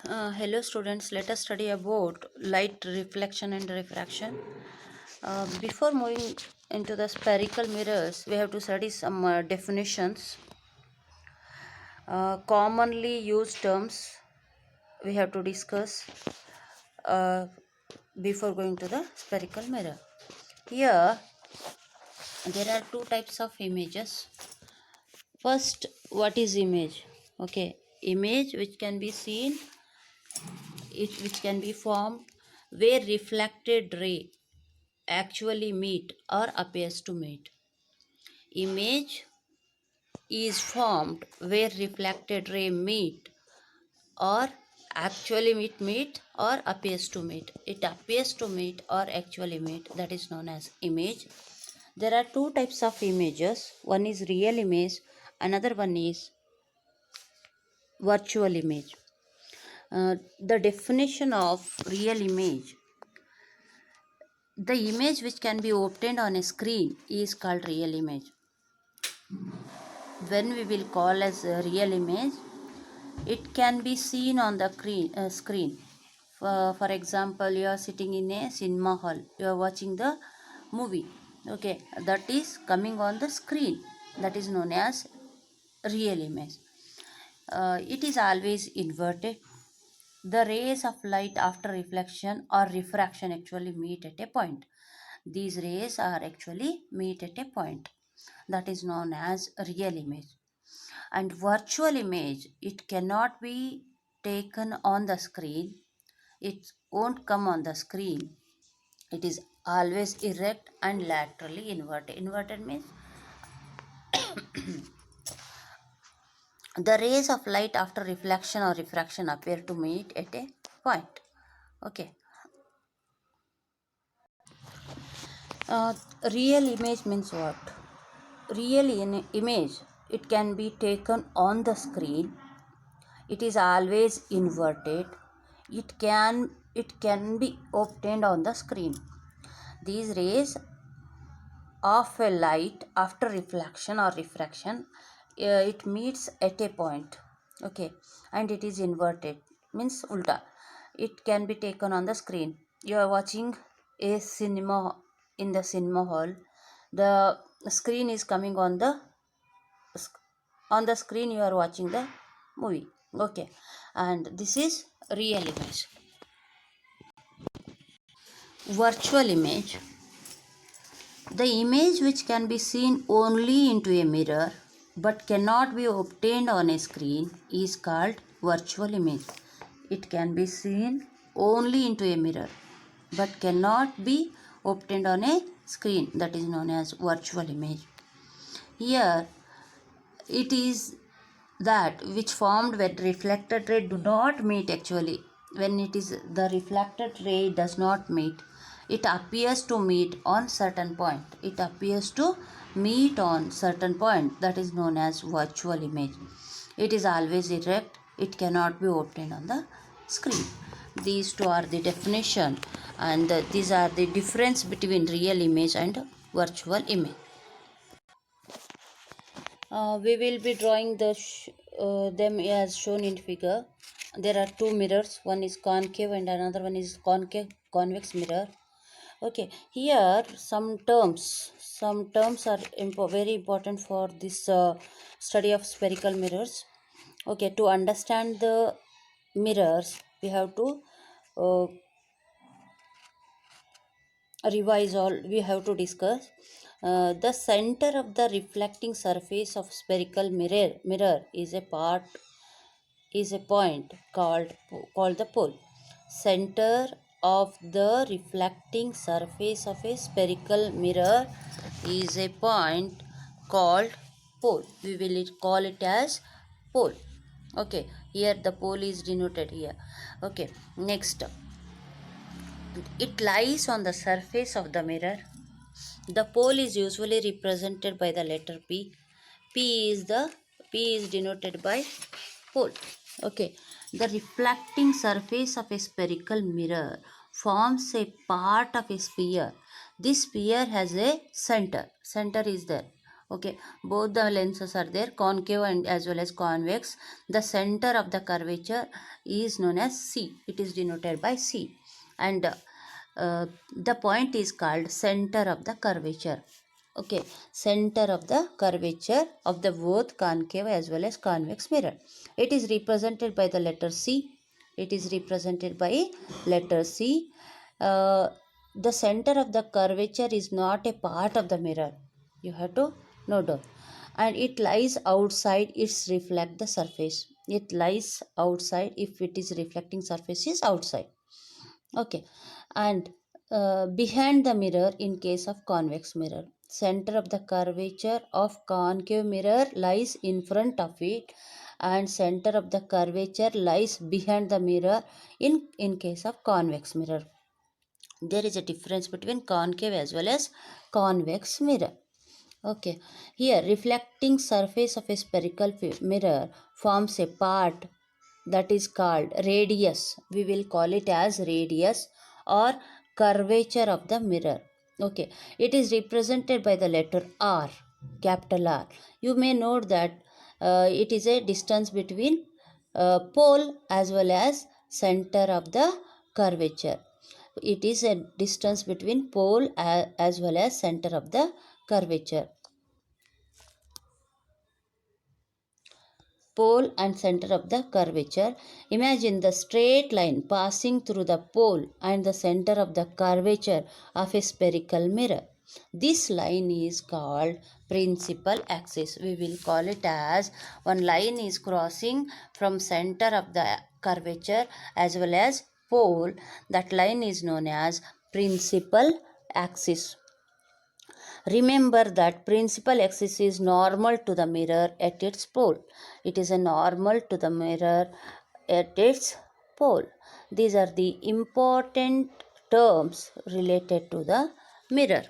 Hello students, let us study about light reflection and refraction. Before moving into the spherical mirrors, we have to study some definitions. Commonly used terms we have to discuss uh, before going to the spherical mirror. Here there are two types of images. First, what is image? Okay, image which can be seen, which can be formed where reflected ray actually meet or appears to meet. Image is formed where reflected ray meet or actually meet or appears to meet. It appears to meet or actually meet, that is known as image. There are two types of images. One is real image, another one is virtual image. The definition of real image: the image which can be obtained on a screen is called real image. When we will call as a real image, it can be seen on the screen. For example, you are sitting in a cinema hall, you are watching the movie. Okay, that is coming on the screen. That is known as real image. It is always inverted. The rays of light after reflection or refraction actually meet at a point. These rays are actually meet at a point. That is known as real image. And virtual image, it cannot be taken on the screen. It won't come on the screen. It is always erect and laterally inverted. Inverted means the rays of light after reflection or refraction appear to meet at a point. Okay. uh, Real image means what? Real image, it can be taken on the screen. It is always inverted. It can be obtained on the screen. These rays of a light after reflection or refraction, it meets at a point. Okay, and it is inverted means ulta. It can be taken on the screen. You are watching a cinema in the cinema hall. The screen is coming on the screen. You are watching the movie. Okay, and this is real image. Virtual image, the image which can be seen only into a mirror but cannot be obtained on a screen is called virtual image. It can be seen only into a mirror but cannot be obtained on a screen, that is known as virtual image. Here it is that which formed when reflected ray do not meet. Actually, when it is the reflected ray does not meet, it appears to meet on certain point. It appears to meet on certain point, that is known as virtual image. It is always erect. It cannot be obtained on the screen. These two are the definition, and these are the difference between real image and virtual image. We will be drawing them as shown in figure. There are two mirrors. One is concave and another one is convex mirror. Okay, here some terms are very important for this study of spherical mirrors. Okay, to understand the mirrors, we have to uh, revise all. We have to discuss the center of the reflecting surface of spherical mirror is a point called the pole. Center of the reflecting surface of a spherical mirror is a point called pole. We will call it as pole. Okay, here the pole is denoted here. Okay, next, it lies on the surface of the mirror. The pole is usually represented by the letter P. P is denoted by pole. Okay. The reflecting surface of a spherical mirror forms a part of a sphere. This sphere has a center. Center is there. Okay, both the lenses are there, concave and as well as convex. The center of the curvature is known as C. It is denoted by C, and the point is called center of the curvature. Okay, center of the curvature of the both concave as well as convex mirror. It is represented by the letter C. It is represented by letter C. The center of the curvature is not a part of the mirror. You have to note down. And it lies outside its reflect the surface. It lies outside if it is reflecting surface is outside. Okay, and behind the mirror in case of convex mirror. Center of the curvature of concave mirror lies in front of it, and center of the curvature lies behind the mirror in case of convex mirror. There is a difference between concave as well as convex mirror. Okay, here reflecting surface of a spherical mirror forms a part that is called radius. We will call it as radius or curvature of the mirror. Okay, it is represented by the letter R, capital R. You may note that it is a distance between pole as well as center of the curvature. It is a distance between pole as well as center of the curvature. Pole and center of the curvature. Imagine the straight line passing through the pole and the center of the curvature of a spherical mirror. This line is called principal axis. We will call it as one line is crossing from center of the curvature as well as pole. That line is known as principal axis. Remember that principal axis is normal to the mirror at its pole. It is a normal to the mirror at its pole. These are the important terms related to the mirror.